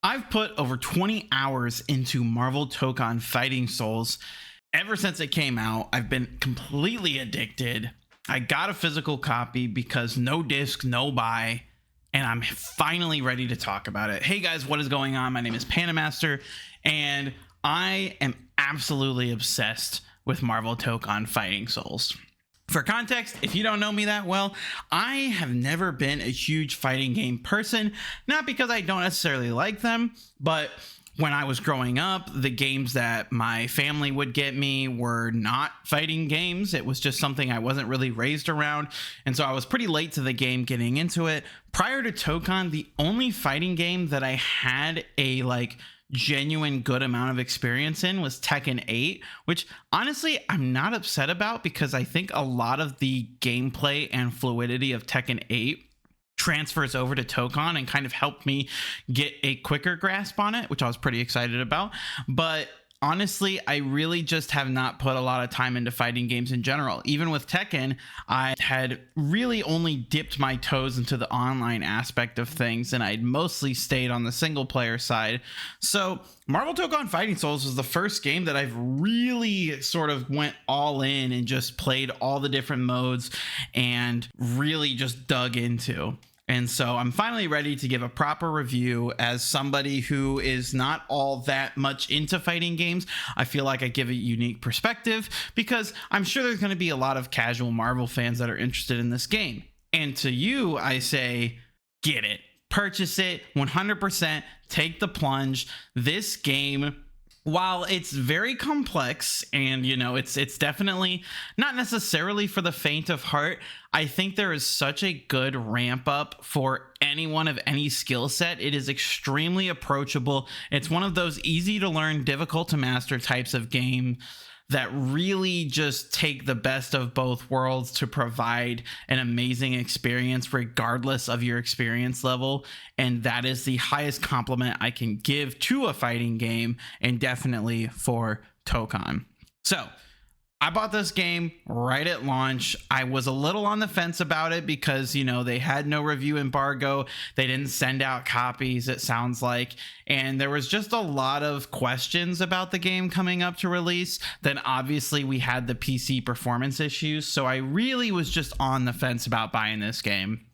I've put over 20 hours into Marvel Tokon Fighting Souls. Ever since it came out, I've been completely addicted. I got a physical copy because no disc, no buy, and I'm finally ready to talk about it. Hey guys, what is going on? My name is PandaMaster, and I am absolutely obsessed with Marvel Tokon Fighting Souls. For context, if you don't know me that well, I have never been a huge fighting game person, not because I don't necessarily like them, but when I was growing up, the games that my family would get me were not fighting games. It was just something I wasn't really raised around, and so I was pretty late to the game getting into it. Prior to Tokon, the only fighting game that I had a genuine good amount of experience in was Tekken 8, which honestly I'm not upset about because I think a lot of the gameplay and fluidity of Tekken 8 transfers over to Tokon and kind of helped me get a quicker grasp on it, which I was pretty excited about. But honestly, I really just have not put a lot of time into fighting games in general. Even with Tekken, I had really only dipped my toes into the online aspect of things, and I'd mostly stayed on the single player side. So Marvel Tokon Fighting Souls was the first game that I've really sort of went all in and just played all the different modes and really just dug into. And so I'm finally ready to give a proper review. As somebody who is not all that much into fighting games, I feel like I give a unique perspective because I'm sure there's going to be a lot of casual Marvel fans that are interested in this game. And to you, I say, get it, purchase it 100%, take the plunge. This game, while it's very complex and it's definitely not necessarily for the faint of heart, I think there is such a good ramp up for anyone of any skill set. It is extremely approachable. It's one of those easy to learn, difficult to master types of game that really just take the best of both worlds to provide an amazing experience regardless of your experience level. And that is the highest compliment I can give to a fighting game, and definitely for Tokon. So I bought this game right at launch. I was a little on the fence about it because, they had no review embargo. They didn't send out copies, it sounds like. And there was just a lot of questions about the game coming up to release. Then obviously we had the PC performance issues. So I really was just on the fence about buying this game.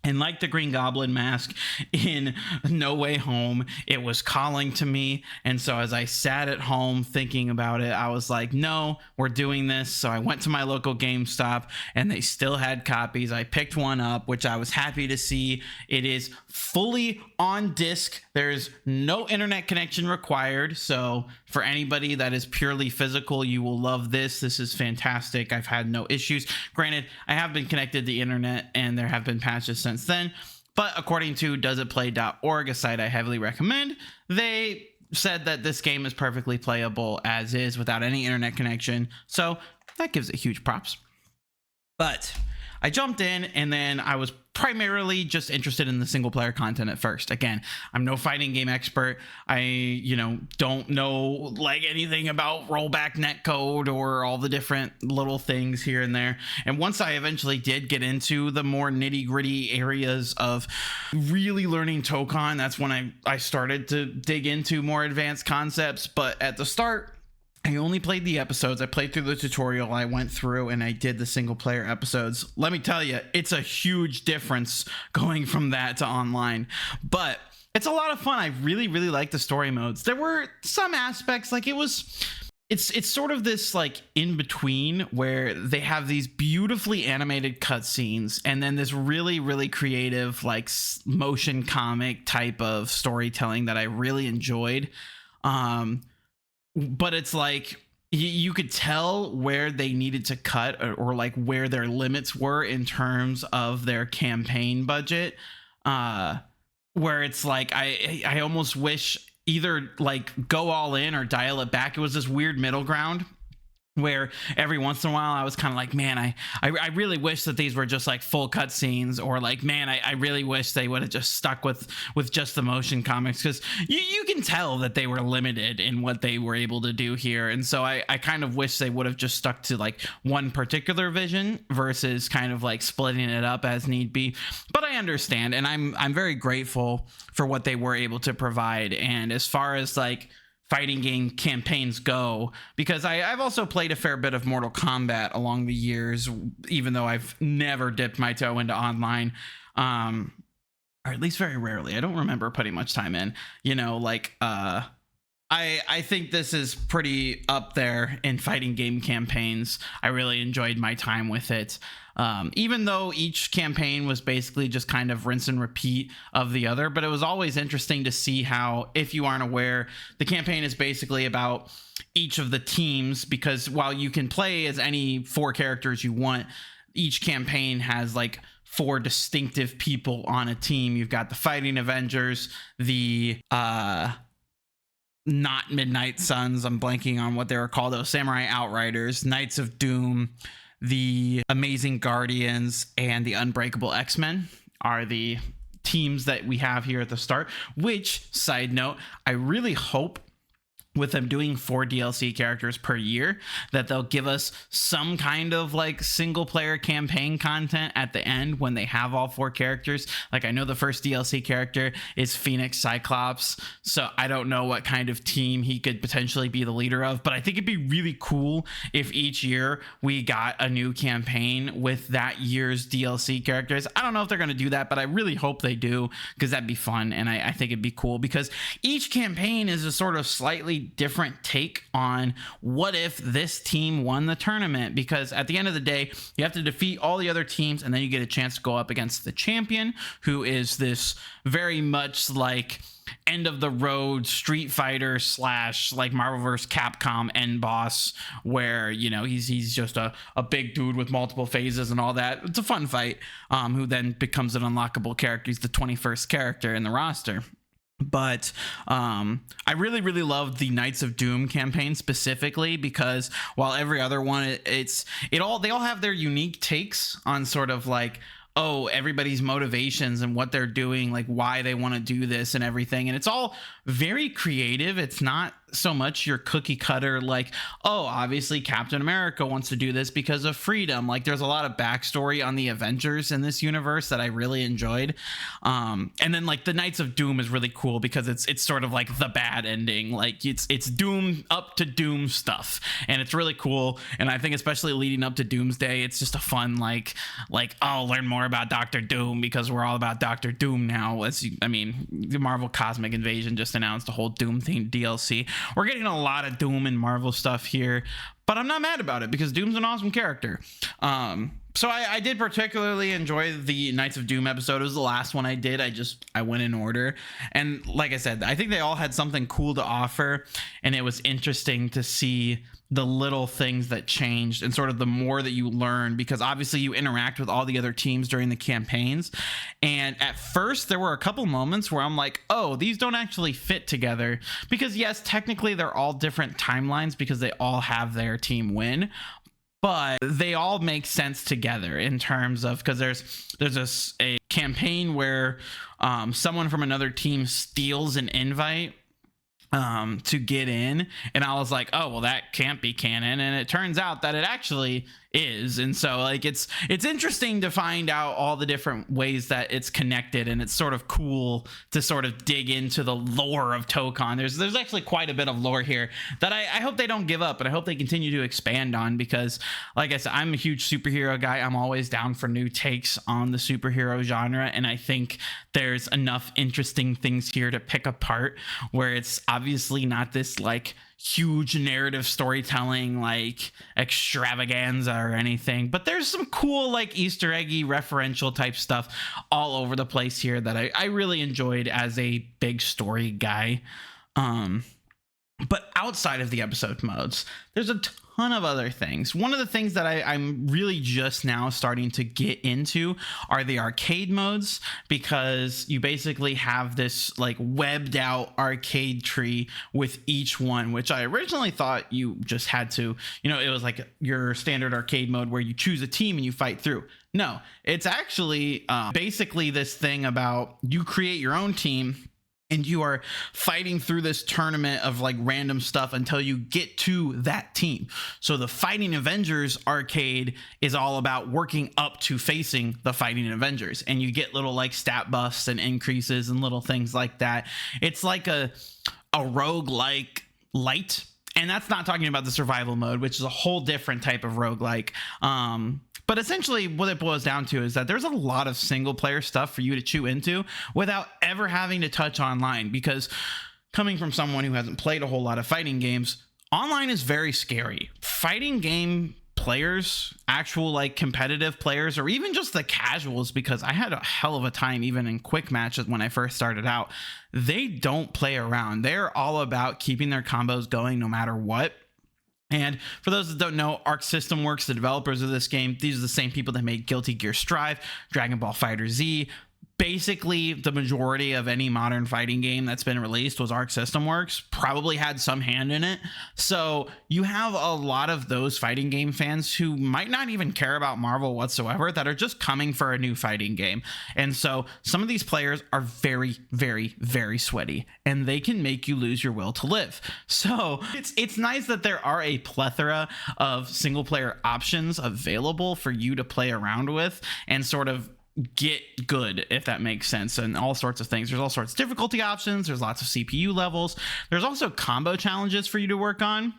And like the Green Goblin mask in No Way Home, it was calling to me. And so as I sat at home thinking about it, I was like, no, we're doing this. So I went to my local GameStop and they still had copies. I picked one up, which I was happy to see. It is fully on disc. There's no internet connection required. So for anybody that is purely physical, you will love this. This is fantastic. I've had no issues. Granted, I have been connected to the internet and there have been patches since then, but according to doesitplay.org, a site I heavily recommend, they said that this game is perfectly playable as is without any internet connection. So that gives it huge props. But I jumped in and then I was primarily just interested in the single player content at first. Again, I'm no fighting game expert. I, don't know anything about rollback netcode or all the different little things here and there. And once I eventually did get into the more nitty gritty areas of really learning Tokon, that's when I started to dig into more advanced concepts. But at the start, I only played the episodes. I played through the tutorial. I went through and I did the single player episodes. Let me tell you, it's a huge difference going from that to online. But it's a lot of fun. I really, really like the story modes. There were some aspects it's sort of this in between where they have these beautifully animated cutscenes and then this really, really creative motion comic type of storytelling that I really enjoyed. But it's you could tell where they needed to cut or where their limits were in terms of their campaign budget, where it's I almost wish either go all in or dial it back. It was this weird middle ground where every once in a while I was kind of like, man, I really wish that these were just like full cutscenes, or like, man, I really wish they would have just stuck with just the motion comics, because you can tell that they were limited in what they were able to do here. And so I kind of wish they would have just stuck to like one particular vision versus kind of like splitting it up as need be. But I understand, and I'm very grateful for what they were able to provide. And as far as like fighting game campaigns go, because I've also played a fair bit of Mortal Kombat along the years, even though I've never dipped my toe into online, or at least very rarely. I don't remember putting much time in, I think this is pretty up there in fighting game campaigns. I really enjoyed my time with it. Even though each campaign was basically just kind of rinse and repeat of the other, but it was always interesting to see how, if you aren't aware, the campaign is basically about each of the teams, because while you can play as any 4 characters you want, each campaign has like 4 distinctive people on a team. You've got the Fighting Avengers, the not Midnight Suns, I'm blanking on what they were called, those Samurai Outriders, Knights of Doom, the Amazing Guardians, and the Unbreakable X-Men are the teams that we have here at the start. Which, side note, I really hope with them doing 4 DLC characters per year that they'll give us some kind of like single player campaign content at the end when they have all 4 characters. Like, I know the first DLC character is Phoenix Cyclops, so I don't know what kind of team he could potentially be the leader of, but I think it'd be really cool if each year we got a new campaign with that year's DLC characters. I don't know if they're going to do that, but I really hope they do, because that'd be fun, and I think it'd be cool, because each campaign is a sort of slightly different take on what if this team won the tournament, because at the end of the day you have to defeat all the other teams, and then you get a chance to go up against the champion, who is this very much like end of the road Street Fighter / like Marvel vs. Capcom end boss, where he's just a big dude with multiple phases and all that. It's a fun fight, who then becomes an unlockable character. He's the 21st character in the roster. But I really loved the Knights of Doom campaign specifically, because while every other one, they all have their unique takes on sort of like, oh, everybody's motivations and what they're doing, like why they want to do this and everything, and it's all very creative. It's not so much your cookie cutter like, oh, obviously Captain America wants to do this because of freedom. Like, there's a lot of backstory on the Avengers in this universe that I really enjoyed. And then like the Knights of Doom is really cool because it's sort of like the bad ending. Like it's Doom up to Doom stuff, and it's really cool. And I think especially leading up to Doomsday, it's just a fun like oh, learn more about Doctor Doom, because we're all about Doctor Doom now. The Marvel Cosmic Invasion just announced a whole Doom themed DLC. We're getting a lot of Doom and Marvel stuff here, but I'm not mad about it, because Doom's an awesome character. So I did particularly enjoy the Knights of Doom episode. It was the last one I did. I went in order, and like I said, I think they all had something cool to offer, and it was interesting to see the little things that changed and sort of the more that you learn, because obviously you interact with all the other teams during the campaigns. And at first there were a couple moments where I'm like, oh, these don't actually fit together, because yes, technically they're all different timelines because they all have their team win, but they all make sense together in terms of, because there's a campaign where someone from another team steals an invite to get in, and I was like, oh well, that can't be canon, and it turns out that it actually is. And so like it's interesting to find out all the different ways that it's connected, and it's sort of cool to sort of dig into the lore of Tokon. There's actually quite a bit of lore here that I hope they don't give up, and I hope they continue to expand on, because like I said, I'm a huge superhero guy. I'm always down for new takes on the superhero genre, and I think there's enough interesting things here to pick apart, where it's obviously not this like huge narrative storytelling like extravaganza or anything, but there's some cool like Easter eggy referential type stuff all over the place here that I really enjoyed as a big story guy. But outside of the episode modes, there's a ton of other things. One of the things that I'm really just now starting to get into are the arcade modes, because you basically have this like webbed out arcade tree with each one, which I originally thought you just had to, it was like your standard arcade mode where you choose a team and you fight through. No, it's actually basically this thing about you create your own team and you are fighting through this tournament of like random stuff until you get to that team. So the Fighting Avengers arcade is all about working up to facing the Fighting Avengers, and you get little like stat buffs and increases and little things like that. It's like a roguelike light. And that's not talking about the survival mode, which is a whole different type of roguelike. But essentially what it boils down to is that there's a lot of single player stuff for you to chew into without ever having to touch online, because coming from someone who hasn't played a whole lot of fighting games, online is very scary. Fighting game players, actual like competitive players, or even just the casuals, because I had a hell of a time even in quick matches when I first started out, they don't play around. They're all about keeping their combos going no matter what. And for those that don't know, Arc System Works, the developers of this game, these are the same people that made Guilty Gear Strive, Dragon Ball FighterZ. Basically, the majority of any modern fighting game that's been released was Arc System Works, probably had some hand in it. So you have a lot of those fighting game fans who might not even care about Marvel whatsoever, that are just coming for a new fighting game. And so some of these players are very, very, very sweaty, and they can make you lose your will to live. So it's nice that there are a plethora of single player options available for you to play around with and sort of get good, if that makes sense, and all sorts of things. There's all sorts of difficulty options. There's lots of CPU levels. There's also combo challenges for you to work on,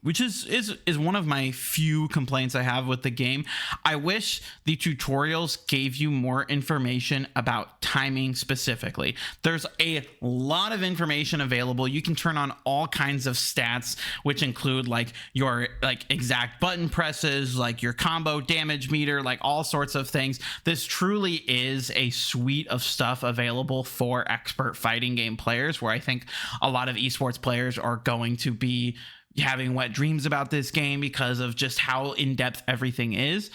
which is one of my few complaints I have with the game. I wish the tutorials gave you more information about timing specifically. There's a lot of information available. You can turn on all kinds of stats, which include like your like exact button presses, like your combo damage meter, like all sorts of things. This truly is a suite of stuff available for expert fighting game players, where I think a lot of esports players are going to be having wet dreams about this game because of just how in-depth everything is.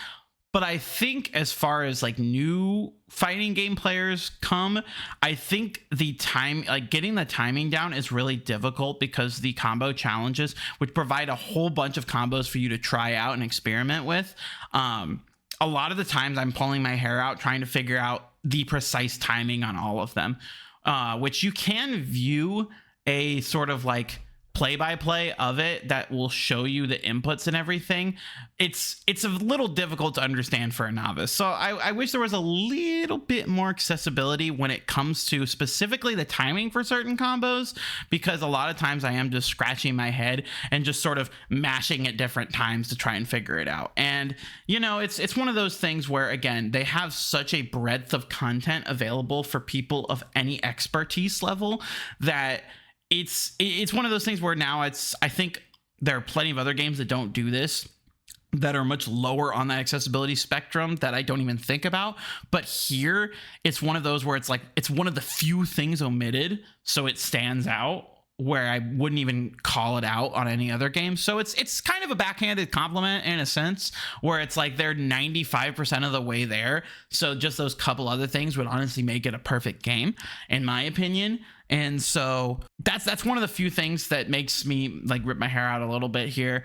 But I think as far as like new fighting game players come, I think the time, like getting the timing down is really difficult, because the combo challenges, which provide a whole bunch of combos for you to try out and experiment with, a lot of the times I'm pulling my hair out trying to figure out the precise timing on all of them, which you can view a sort of like play-by-play of it that will show you the inputs and everything. It's a little difficult to understand for a novice. So I wish there was a little bit more accessibility when it comes to specifically the timing for certain combos, because a lot of times I am just scratching my head and just sort of mashing at different times to try and figure it out. And it's one of those things where, again, they have such a breadth of content available for people of any expertise level that it's one of those things where now I think there are plenty of other games that don't do this, that are much lower on that accessibility spectrum, that I don't even think about. But here it's one of those where it's like, it's one of the few things omitted, so it stands out, where I wouldn't even call it out on any other game. So it's kind of a backhanded compliment in a sense, where it's like they're 95% of the way there. So just those couple other things would honestly make it a perfect game, in my opinion. And so that's one of the few things that makes me like rip my hair out a little bit here.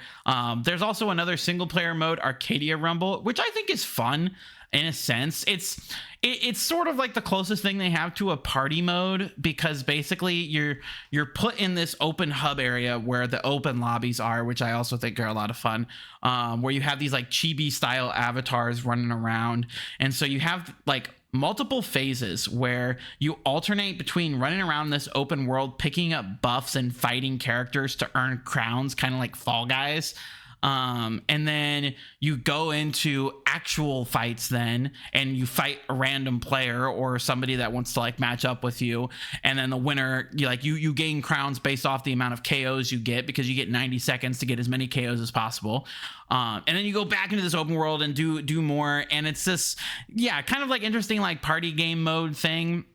There's also another single player mode, Arcadia Rumble, which I think is fun in a sense. It's sort of like the closest thing they have to a party mode, because basically you're put in this open hub area where the open lobbies are, which I also think are a lot of fun, where you have these like chibi style avatars running around. And so you have like multiple phases where you alternate between running around this open world, picking up buffs and fighting characters to earn crowns, kind of like Fall Guys. And then you go into actual fights then, and you fight a random player or somebody that wants to like match up with you. And then the winner, you gain crowns based off the amount of KOs you get, because you get 90 seconds to get as many KOs as possible. And then you go back into this open world and do more. And it's this, kind of like interesting, like party game mode thing.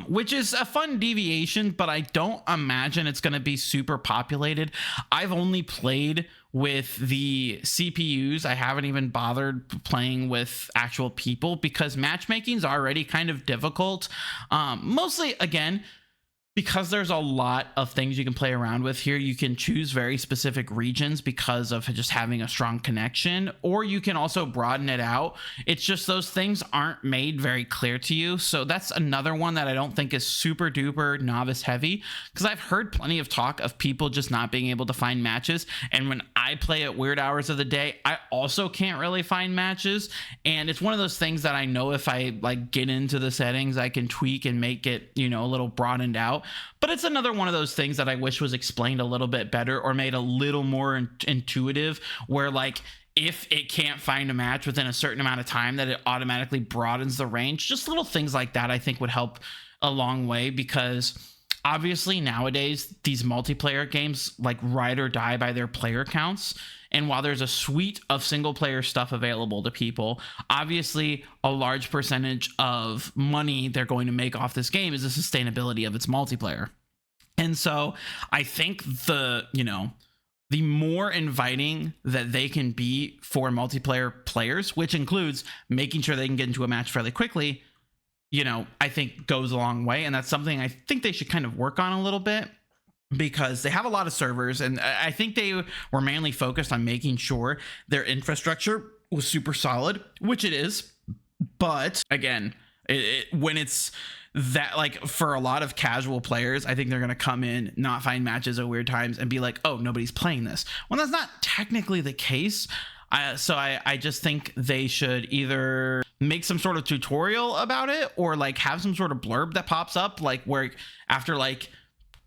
which is a fun deviation, but I don't imagine it's going to be super populated. I've only played with the CPUs. I haven't even bothered playing with actual people because matchmaking is already kind of difficult. Mostly, again, because there's a lot of things you can play around with here. You can choose very specific regions because of just having a strong connection, or you can also broaden it out. It's just those things aren't made very clear to you. So that's another one that I don't think is super duper novice heavy, because I've heard plenty of talk of people just not being able to find matches. And when I play at weird hours of the day, I also can't really find matches. And it's one of those things that I know if I like get into the settings, I can tweak and make it, you know, a little broadened out. But it's another one of those things that I wish was explained a little bit better or made a little more intuitive, where like if it can't find a match within a certain amount of time, that it automatically broadens the range. Just little things like that I think would help a long way, because obviously nowadays these multiplayer games like ride or die by their player counts. And while there's a suite of single player stuff available to people, obviously a large percentage of money they're going to make off this game is the sustainability of its multiplayer. And so I think the more inviting that they can be for multiplayer players, which includes making sure they can get into a match fairly quickly, I think goes a long way. And that's something I think they should kind of work on a little bit, because they have a lot of servers, and I think they were mainly focused on making sure their infrastructure was super solid, which it is. But again, when it's that, like, for a lot of casual players, I think they're going to come in, not find matches at weird times and be like, oh, nobody's playing this. Well, that's not technically the case. So I just think they should either make some sort of tutorial about it, or like have some sort of blurb that pops up, like where after like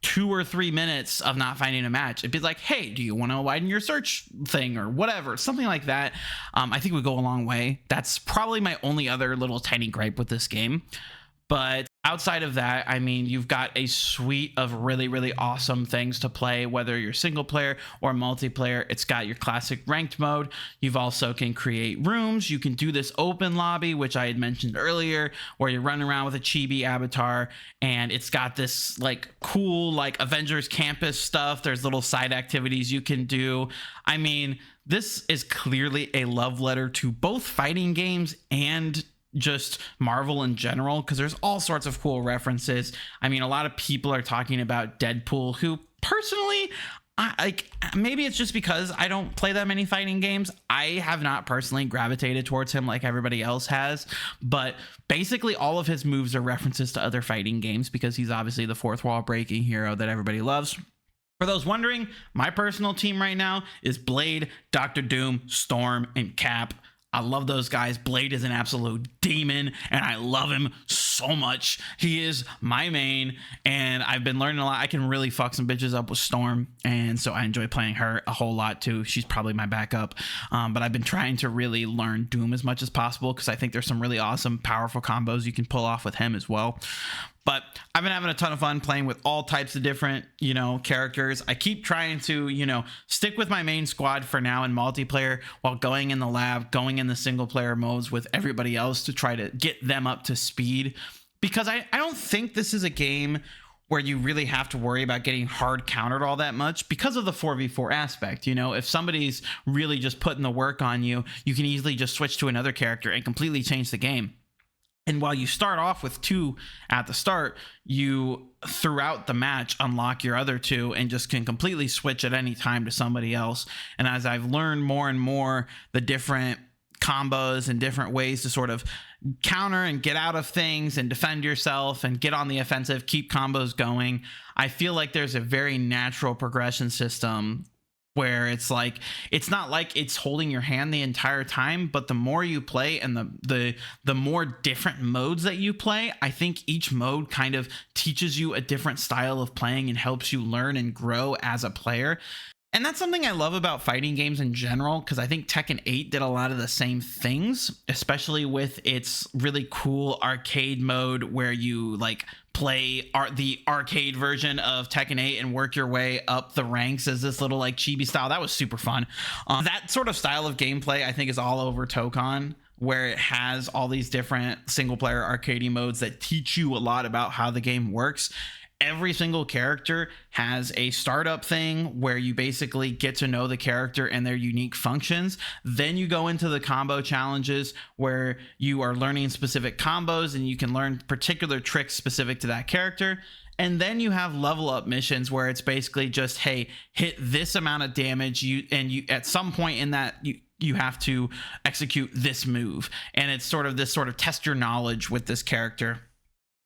2 or 3 minutes of not finding a match, it'd be like, hey, do you want to widen your search thing or whatever, something like that. I think would go a long way. That's probably my only other little tiny gripe with this game. But outside of that, I mean, you've got a suite of really, really awesome things to play, whether you're single player or multiplayer. It's got your classic ranked mode. You've also can create rooms. You can do this open lobby, which I had mentioned earlier, where you're running around with a chibi avatar, and it's got this like cool like Avengers campus stuff. There's little side activities you can do. I mean, this is clearly a love letter to both fighting games and just Marvel in general, because there's all sorts of cool references. I mean, a lot of people are talking about Deadpool, who personally, maybe it's just because I don't play that many fighting games, I have not personally gravitated towards him like everybody else has. But basically all of his moves are references to other fighting games, because he's obviously the fourth wall breaking hero that everybody loves. For those wondering, my personal team right now is Blade, Doctor Doom, Storm, and Cap. I love those guys. Blade is an absolute demon, and I love him so much. He is my main, and I've been learning a lot. I can really fuck some bitches up with Storm, and so I enjoy playing her a whole lot too. She's probably my backup, but I've been trying to really learn Doom as much as possible, because I think there's some really awesome, powerful combos you can pull off with him as well. But I've been having a ton of fun playing with all types of different, characters. I keep trying to, stick with my main squad for now in multiplayer, while going in the lab, going in the single player modes with everybody else to try to get them up to speed. Because I don't think this is a game where you really have to worry about getting hard countered all that much, because of the 4v4 aspect. If somebody's really just putting the work on you, you can easily just switch to another character and completely change the game. And while you start off with 2 at the start, you throughout the match unlock your other 2 and just can completely switch at any time to somebody else. And as I've learned more and more the different combos and different ways to sort of counter and get out of things and defend yourself and get on the offensive, keep combos going, I feel like there's a very natural progression system, where it's like, it's not like it's holding your hand the entire time, but the more you play and the more different modes that you play, I think each mode kind of teaches you a different style of playing and helps you learn and grow as a player. And that's something I love about fighting games in general, because I think Tekken 8 did a lot of the same things, especially with its really cool arcade mode, where you like play the arcade version of Tekken 8 and work your way up the ranks as this little like chibi style. That was super fun. That sort of style of gameplay I think is all over Tokon. where it has all these different single player arcade modes that teach you a lot about how the game works. Every single character has a startup thing where you basically get to know the character and their unique functions. Then you go into the combo challenges where you are learning specific combos and you can learn particular tricks specific to that character. And then you have level up missions where it's basically just, hey, hit this amount of damage, you at some point in that you have to execute this move. And it's sort of this test your knowledge with this character.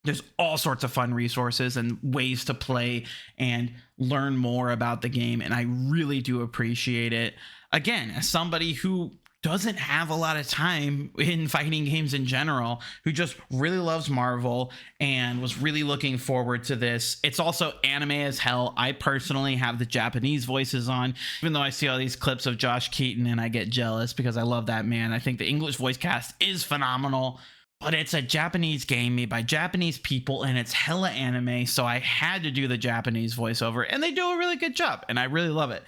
There's all sorts of fun resources and ways to play and learn more about the game, and I really do appreciate it. Again, as somebody who doesn't have a lot of time in fighting games in general, who just really loves Marvel and was really looking forward to this. It's also anime as hell. I personally have the Japanese voices on, even though I see all these clips of Josh Keaton and I get jealous because I love that man. I think the English voice cast is phenomenal. But it's a Japanese game made by Japanese people and it's hella anime, so I had to do the Japanese voiceover, and they do a really good job, and I really love it.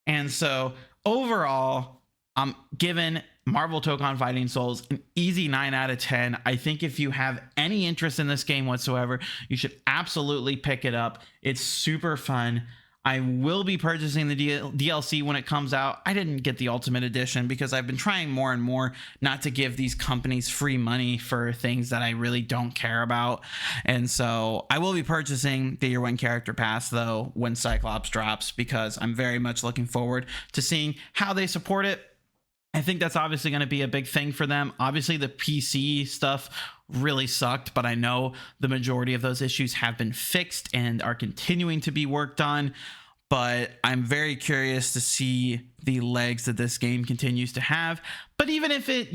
And so overall, I'm giving Marvel Tokon Fighting Souls an easy 9 out of 10. I think if you have any interest in this game whatsoever, you should absolutely pick it up. It's super fun. I will be purchasing the DLC when it comes out. I didn't get the Ultimate Edition because I've been trying more and more not to give these companies free money for things that I really don't care about. And so I will be purchasing the Year 1 Character Pass, though, when Cyclops drops, because I'm very much looking forward to seeing how they support it. I think that's obviously going to be a big thing for them. Obviously, the PC stuff really sucked, but I know the majority of those issues have been fixed and are continuing to be worked on. But I'm very curious to see the legs that this game continues to have. But even if it,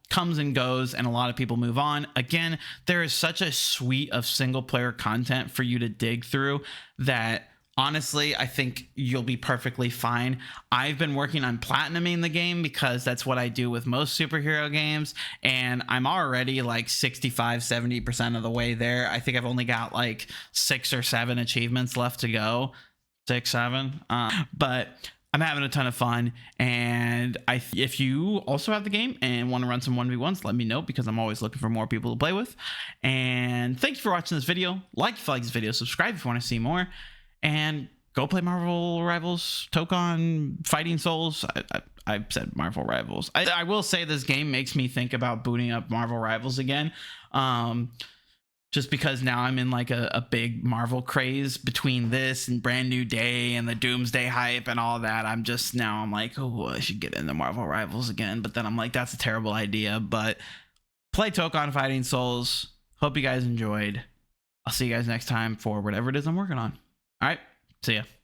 comes and goes and a lot of people move on, again, there is such a suite of single player content for you to dig through that honestly, I think you'll be perfectly fine. I've been working on platinuming the game because that's what I do with most superhero games. And I'm already like 65-70% of the way there. I think I've only got like 6 or 7 achievements left to go. 6, 7. But I'm having a ton of fun. And if you also have the game and want to run some 1v1s, let me know, because I'm always looking for more people to play with. And thanks for watching this video. Like if you like this video, subscribe if you want to see more. And go play Marvel Rivals, Tokon Fighting Souls. I said Marvel Rivals. I will say this game makes me think about booting up Marvel Rivals again. Just because now I'm in like a big Marvel craze between this and Brand New Day and the Doomsday hype and all that. I'm like, oh, I should get into Marvel Rivals again. But then I'm like, that's a terrible idea. But play Tokon Fighting Souls. Hope you guys enjoyed. I'll see you guys next time for whatever it is I'm working on. All right, see ya.